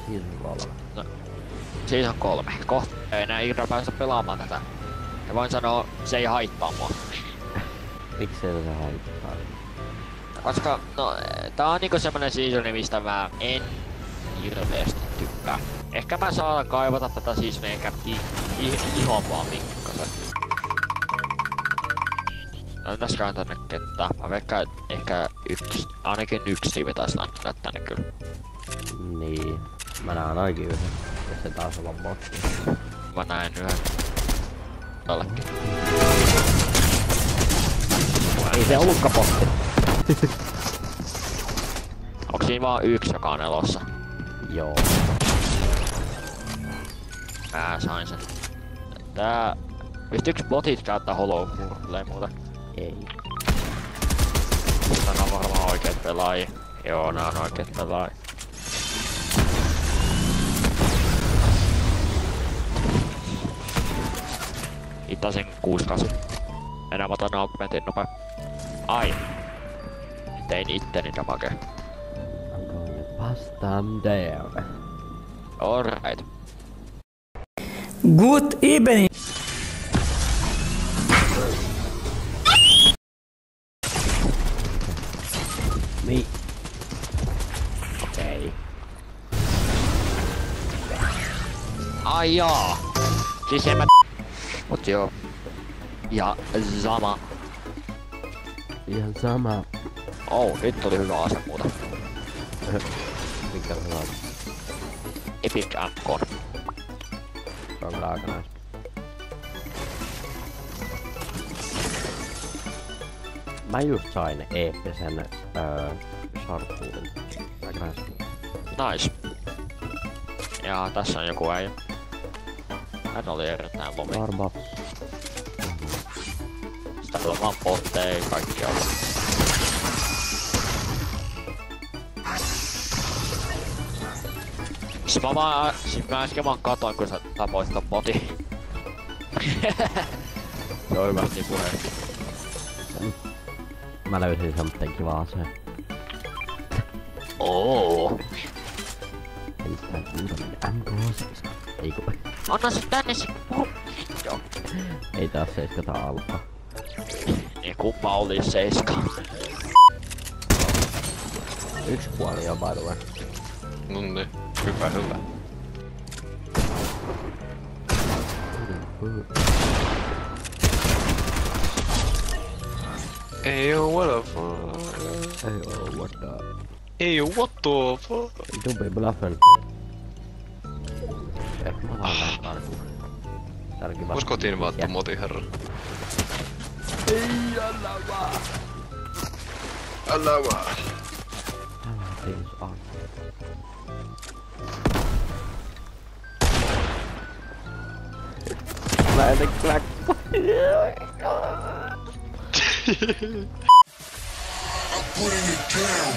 Season 3. No, Season 3. Kohta ei enää ikinä päästä pelaamaan tätä. Ja voin sanoa, se ei haittaa mua. Miksei se haittaa? Koska, no, tää on niinku semmonen seasoni, mistä mä en hirveesti tykkää. Ehkä mä saan kaivata tätä seasonia eikä ihon vaan pikkasen. No mennäsköhän tänne kenttään? Mä veikkaan ehkä ainakin yksi tiimi taisi lähteä tänne kyllä. Niin. Mä näen ainakin yhden, jos se taas olla botti. Mä näen yhden. Tällekin. Ei se ollutkaan botti. Onks siinä vaan yksi, joka on elossa? Joo. Mä sain sen. Tää... Pystyykö botit käyttää hollow-hurlea muuta? Ei. Tää on varmaan oikeet pelaajia. Joo, nää on oikeet pelaajia. Ittasin 6-8. Enää mä otan augmentin nopea. Ai! Tein itteni damage. I'm going to bust them down. Alright. Good evening. Niin. Okei. Ai jaa! Siis en mä... Mut joo. Ja sama. Ihan sama. Oh, nyt tuli hyvä ase muuta. Mikä se on? Epic M-Con. Se on kyllä aika nais. Mä just sain eeppisen sharpshootin. Aika nais. Nice. Ja tässä on joku äijä. Hän oli erittäin lomi. Varma. Sitä on vaan botteja kaikkialla. Siis mä äsken vaan katoin kun sä tapoit ton botin. Se on hyvä puheen. Mä löysin semmonen kiva aseen. Oo. Erittäin kuulonen MK7. Ei ku... Anna se tänne se. Joo. Ei taas 7 alkaa. Niin kumpa oli 7. Yksi puoli on by the way. Nonni, hyvä. Ei oo what the fuck. Ei oo what the... Ei oo what the fuck. Don't be bluffin'. Ehkä mä vaan näin karkuun. Tälläkin Vois kotiin vaattu moti herra. Ei älä vaan! Älä vaan. Älä teis on. Mä en kläkkä. I'm putting it down.